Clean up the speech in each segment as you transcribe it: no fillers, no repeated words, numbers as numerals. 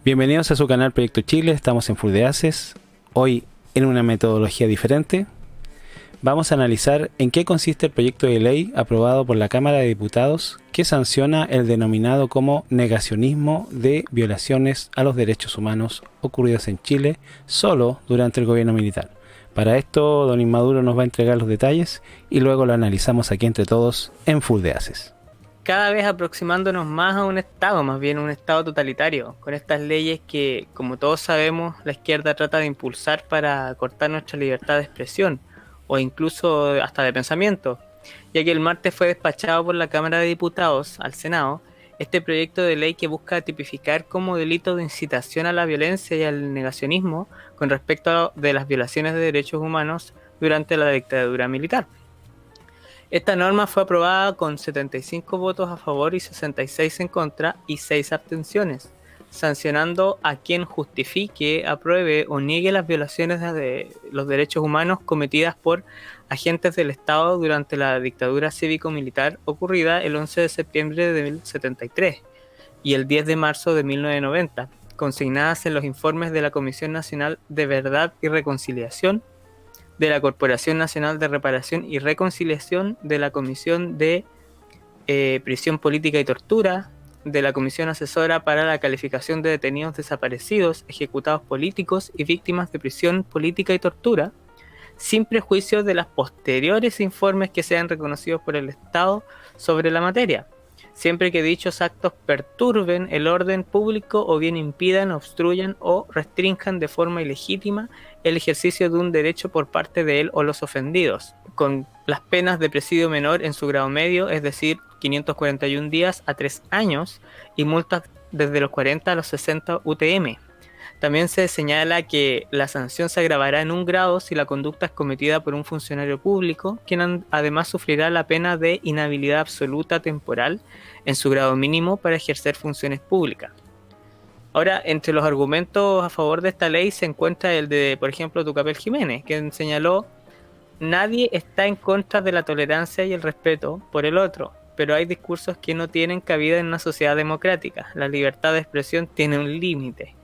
Bienvenidos a su canal Proyecto Chile, estamos en Full de Haces. Hoy, en una metodología diferente, vamos a analizar en qué consiste el proyecto de ley aprobado por la Cámara de Diputados que sanciona el denominado como negacionismo de violaciones a los derechos humanos ocurridas en Chile solo durante el gobierno militar. Para esto, don Inmaduro nos va a entregar los detalles y luego lo analizamos aquí entre todos en Full de Haces. Cada vez aproximándonos más a un Estado, más bien un Estado totalitario, con estas leyes que, como todos sabemos, la izquierda trata de impulsar para cortar nuestra libertad de expresión, o incluso hasta de pensamiento, ya que el martes fue despachado por la Cámara de Diputados al Senado este proyecto de ley que busca tipificar como delito de incitación a la violencia y al negacionismo con respecto de las violaciones de derechos humanos durante la dictadura militar. Esta norma fue aprobada con 75 votos a favor y 66 en contra y 6 abstenciones, sancionando a quien justifique, apruebe o niegue las violaciones de los derechos humanos cometidas por agentes del Estado durante la dictadura cívico-militar ocurrida el 11 de septiembre de 1973 y el 10 de marzo de 1990, consignadas en los informes de la Comisión Nacional de Verdad y Reconciliación, de la Corporación Nacional de Reparación y Reconciliación, de la Comisión de Prisión Política y Tortura, de la Comisión Asesora para la Calificación de Detenidos Desaparecidos, Ejecutados Políticos y Víctimas de Prisión Política y Tortura, sin prejuicio de los posteriores informes que sean reconocidos por el Estado sobre la materia, siempre que dichos actos perturben el orden público o bien impidan, obstruyan o restrinjan de forma ilegítima el ejercicio de un derecho por parte de él o los ofendidos, con las penas de presidio menor en su grado medio, es decir, 541 días a 3 años, y multas desde los 40 a los 60 UTM. También se señala que la sanción se agravará en un grado si la conducta es cometida por un funcionario público, quien además sufrirá la pena de inhabilidad absoluta temporal en su grado mínimo para ejercer funciones públicas. Ahora, entre los argumentos a favor de esta ley se encuentra el de, por ejemplo, Tucapel Jiménez, quien señaló: nadie está en contra de la tolerancia y el respeto por el otro, pero hay discursos que no tienen cabida en una sociedad democrática. La libertad de expresión tiene un límite.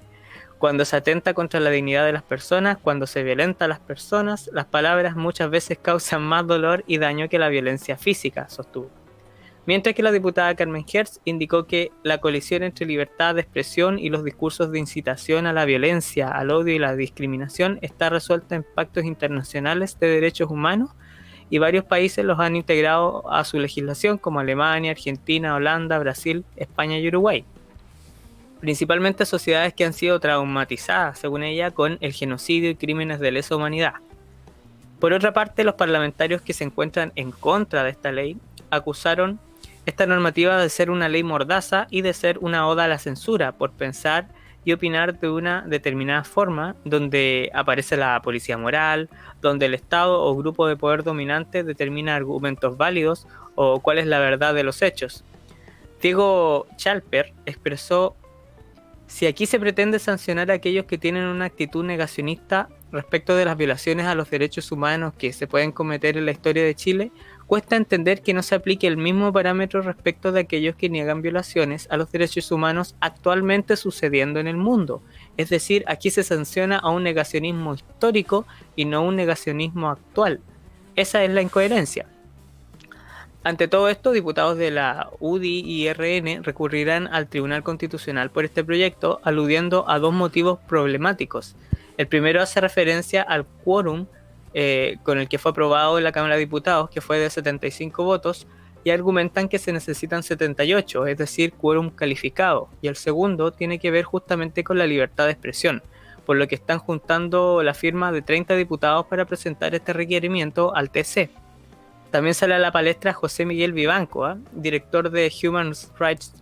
Cuando se atenta contra la dignidad de las personas, cuando se violenta a las personas, las palabras muchas veces causan más dolor y daño que la violencia física, sostuvo. Mientras que la diputada Carmen Hertz indicó que la colisión entre libertad de expresión y los discursos de incitación a la violencia, al odio y la discriminación está resuelta en pactos internacionales de derechos humanos y varios países los han integrado a su legislación, como Alemania, Argentina, Holanda, Brasil, España y Uruguay. Principalmente sociedades que han sido traumatizadas, según ella, con el genocidio y crímenes de lesa humanidad. Por otra parte, los parlamentarios que se encuentran en contra de esta ley acusaron esta normativa de ser una ley mordaza y de ser una oda a la censura por pensar y opinar de una determinada forma, donde aparece la policía moral, donde el Estado o grupo de poder dominante determina argumentos válidos o cuál es la verdad de los hechos. Diego Chalper expresó: si aquí se pretende sancionar a aquellos que tienen una actitud negacionista respecto de las violaciones a los derechos humanos que se pueden cometer en la historia de Chile, cuesta entender que no se aplique el mismo parámetro respecto de aquellos que niegan violaciones a los derechos humanos actualmente sucediendo en el mundo. Es decir, aquí se sanciona a un negacionismo histórico y no un negacionismo actual. Esa es la incoherencia. Ante todo esto, diputados de la UDI y RN recurrirán al Tribunal Constitucional por este proyecto, aludiendo a dos motivos problemáticos. El primero hace referencia al quórum con el que fue aprobado en la Cámara de Diputados, que fue de 75 votos, y argumentan que se necesitan 78, es decir, quórum calificado. Y el segundo tiene que ver justamente con la libertad de expresión, por lo que están juntando la firma de 30 diputados para presentar este requerimiento al TC. También sale a la palestra José Miguel Vivanco, director de Human Rights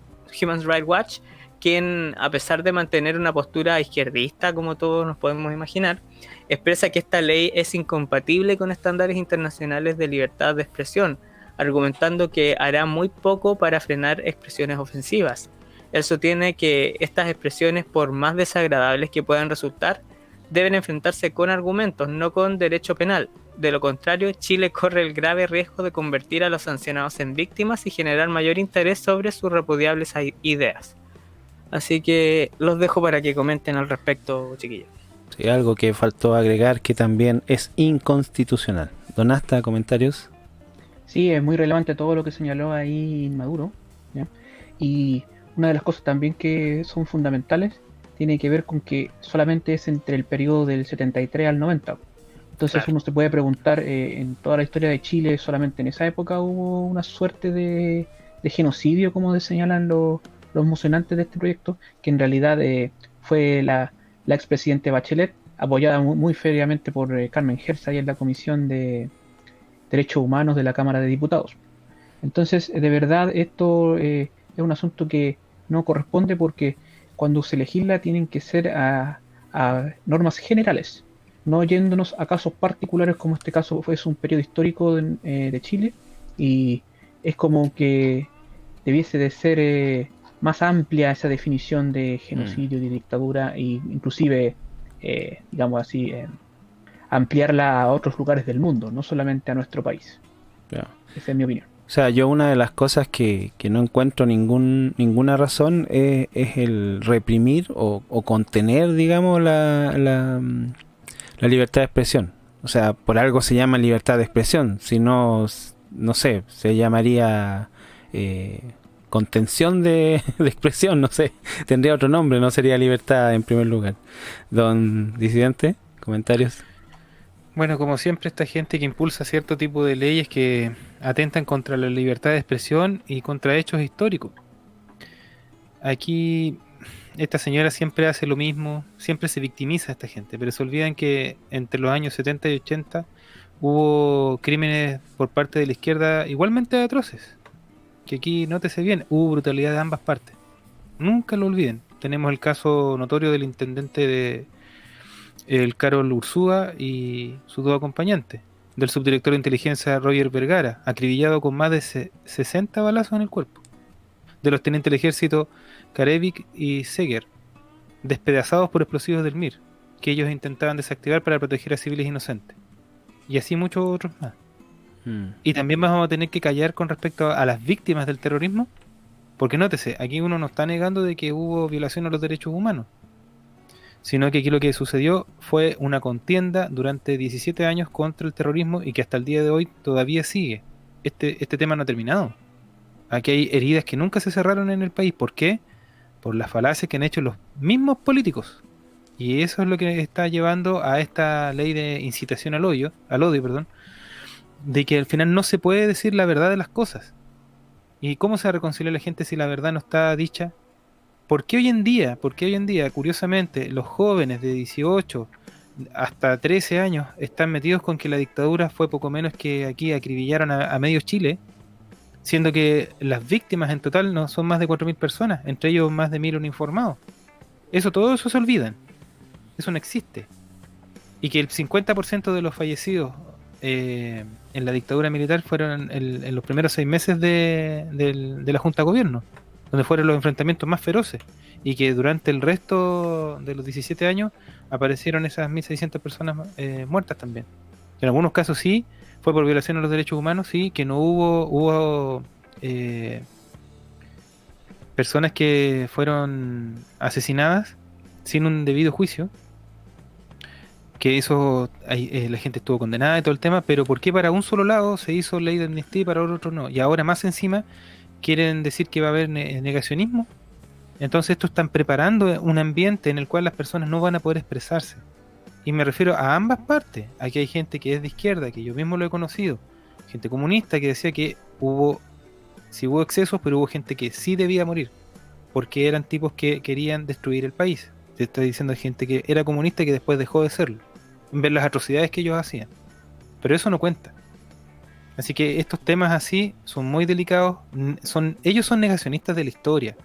Watch, quien, a pesar de mantener una postura izquierdista, como todos nos podemos imaginar, expresa que esta ley es incompatible con estándares internacionales de libertad de expresión, argumentando que hará muy poco para frenar expresiones ofensivas. Él sostiene que estas expresiones, por más desagradables que puedan resultar, deben enfrentarse con argumentos, no con derecho penal. De lo contrario, Chile corre el grave riesgo de convertir a los sancionados en víctimas y generar mayor interés sobre sus repudiables ideas. Así que los dejo para que comenten al respecto, chiquillos. Sí, algo que faltó agregar que también es inconstitucional. Donasta, comentarios. Sí, es muy relevante todo lo que señaló ahí Maduro, ¿ya? Y una de las cosas también que son fundamentales tiene que ver con que solamente es entre el periodo del 73 al 90. Entonces Claro. uno se puede preguntar, en toda la historia de Chile, solamente en esa época hubo una suerte de genocidio, como señalan los mocionantes de este proyecto, que en realidad fue la expresidente Bachelet, apoyada muy feriamente por Carmen Gersa y en la Comisión de Derechos Humanos de la Cámara de Diputados. Entonces, de verdad, esto es un asunto que no corresponde porque cuando se legisla tienen que ser a normas generales, no yéndonos a casos particulares como este caso fue un periodo histórico de Chile y es como que debiese de ser más amplia esa definición de Mm, genocidio, de dictadura e inclusive, digamos así, ampliarla a otros lugares del mundo, no solamente a nuestro país. ya. Esa es mi opinión. O sea, yo una de las cosas que no encuentro ninguna razón es el reprimir o contener, digamos, la libertad de expresión. O sea, por algo se llama libertad de expresión. Si no, no sé, se llamaría contención de expresión, no sé. Tendría otro nombre, no sería libertad en primer lugar. Don Disidente, comentarios. Bueno, como siempre, esta gente que impulsa cierto tipo de leyes que atentan contra la libertad de expresión y contra hechos históricos. Aquí esta señora siempre hace lo mismo, siempre se victimiza a esta gente, pero se olvidan que entre los años 70 y 80 hubo crímenes por parte de la izquierda igualmente atroces. Que aquí, nótese bien, hubo brutalidad de ambas partes. Nunca lo olviden. Tenemos el caso notorio del intendente de el Carol Ursúa y sus dos acompañantes, del subdirector de inteligencia Roger Vergara, acribillado con más de 60 balazos en el cuerpo, de los tenientes del ejército Karevik y Seger, despedazados por explosivos del MIR, que ellos intentaban desactivar para proteger a civiles inocentes, y así muchos otros más. Mm, Y también vamos a tener que callar con respecto a las víctimas del terrorismo, porque nótese, aquí uno no está negando de que hubo violación a los derechos humanos, sino que aquí lo que sucedió fue una contienda durante 17 años contra el terrorismo y que hasta el día de hoy todavía sigue. Este tema no ha terminado. Aquí hay heridas que nunca se cerraron en el país. ¿Por qué? Por las falacias que han hecho los mismos políticos. Y eso es lo que está llevando a esta ley de incitación al odio, perdón, de que al final no se puede decir la verdad de las cosas. ¿Y cómo se reconcilia la gente si la verdad no está dicha? Por qué hoy en día, curiosamente, los jóvenes de 18 hasta 13 años están metidos con que la dictadura fue poco menos que aquí acribillaron a medio Chile, siendo que las víctimas en total no son más de 4.000 personas, entre ellos más de 1.000 uniformados? Todo eso se olvidan, eso no existe. Y que el 50% de los fallecidos en la dictadura militar fueron en los primeros 6 meses de la Junta de Gobierno, donde fueron los enfrentamientos más feroces, y que durante el resto de los 17 años aparecieron esas 1.600 personas muertas también. En algunos casos sí, fue por violación a los derechos humanos, sí, que no hubo eh, personas que fueron asesinadas sin un debido juicio, que eso la gente estuvo condenada y todo el tema, pero ¿por qué para un solo lado se hizo ley de amnistía y para otro no? Y ahora más encima quieren decir que va a haber negacionismo. Entonces esto están preparando un ambiente en el cual las personas no van a poder expresarse. Y me refiero a ambas partes. Aquí hay gente que es de izquierda, que yo mismo lo he conocido, gente comunista que decía que sí hubo excesos, pero hubo gente que sí debía morir, porque eran tipos que querían destruir el país. Te estoy diciendo gente que era comunista y que después dejó de serlo, en ver las atrocidades que ellos hacían. Pero eso no cuenta. Así que estos temas así son muy delicados. Ellos son negacionistas de la historia,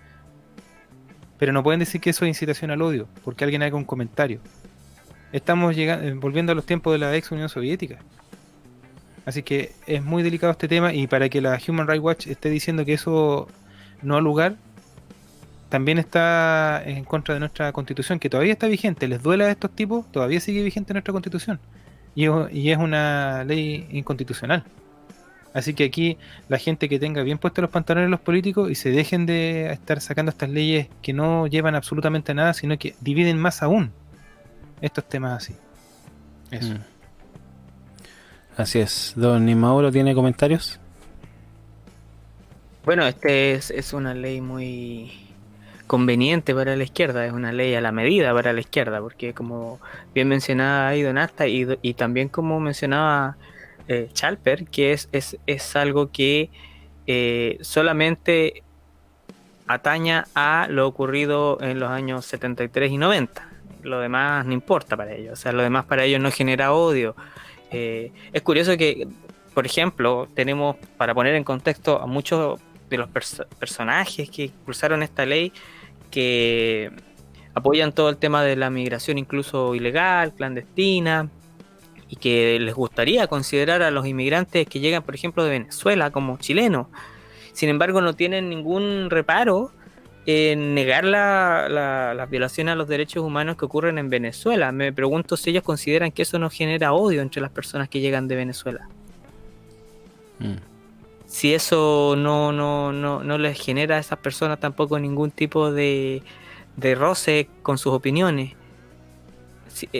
pero no pueden decir que eso es incitación al odio, porque alguien haga un comentario. Estamos volviendo a los tiempos de la ex Unión Soviética. Así que es muy delicado este tema, y para que la Human Rights Watch esté diciendo que eso no ha lugar, también está en contra de nuestra constitución, que todavía está vigente. Les duela a estos tipos, todavía sigue vigente nuestra constitución. Y es una ley inconstitucional. Así que aquí la gente que tenga bien puestos los pantalones los políticos y se dejen de estar sacando estas leyes que no llevan absolutamente a nada, sino que dividen más aún estos temas así. Eso. Así es. Don Inmauro, ¿tiene comentarios? Bueno, es una ley muy conveniente para la izquierda, es una ley a la medida para la izquierda, porque como bien mencionaba ahí Don Asta y también como mencionaba Chalper, que es algo que solamente ataña a lo ocurrido en los años 73 y 90. Lo demás no importa para ellos, o sea, lo demás para ellos no genera odio. Es curioso que, por ejemplo, tenemos, para poner en contexto, a muchos de los personajes que impulsaron esta ley, que apoyan todo el tema de la migración incluso ilegal, clandestina, y que les gustaría considerar a los inmigrantes que llegan, por ejemplo, de Venezuela como chilenos. Sin embargo, no tienen ningún reparo en negar las violaciones a los derechos humanos que ocurren en Venezuela. Me pregunto si ellos consideran que eso no genera odio entre las personas que llegan de Venezuela. Si eso no les genera a esas personas tampoco ningún tipo de roce con sus opiniones.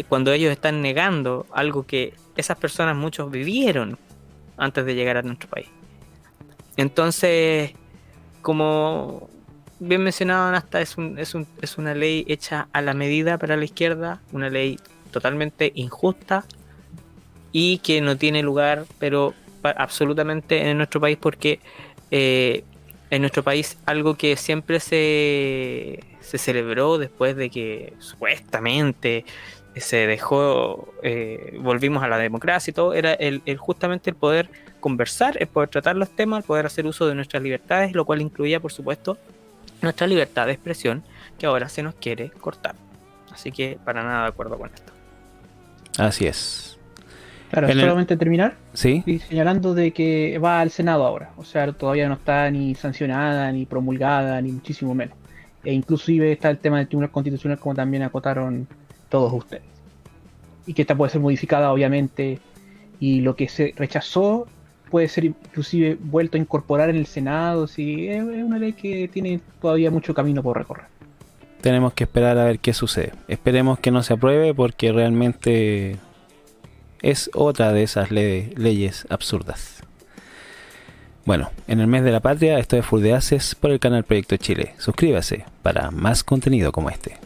Cuando ellos están negando algo que esas personas muchos vivieron antes de llegar a nuestro país. Entonces, como bien mencionado, hasta es una ley hecha a la medida para la izquierda, una ley totalmente injusta y que no tiene lugar, pero absolutamente en nuestro país, porque en nuestro país algo que siempre se celebró después de que supuestamente se dejó, volvimos a la democracia y todo, era justamente el poder conversar, el poder tratar los temas, el poder hacer uso de nuestras libertades, lo cual incluía, por supuesto, nuestra libertad de expresión, que ahora se nos quiere cortar. Así que para nada de acuerdo con esto. Así es. Claro, solamente terminar ¿Sí? y señalando de que va al Senado ahora, o sea, todavía no está ni sancionada, ni promulgada, ni muchísimo menos. E inclusive está el tema del Tribunal Constitucional, como también acotaron todos ustedes. Y que esta puede ser modificada, obviamente, y lo que se rechazó puede ser inclusive vuelto a incorporar en el Senado. Sí, es una ley que tiene todavía mucho camino por recorrer. Tenemos que esperar a ver qué sucede. Esperemos que no se apruebe porque realmente es otra de esas leyes absurdas. Bueno, en el mes de la patria, esto es Full de Haces por el canal Proyecto Chile. Suscríbase para más contenido como este.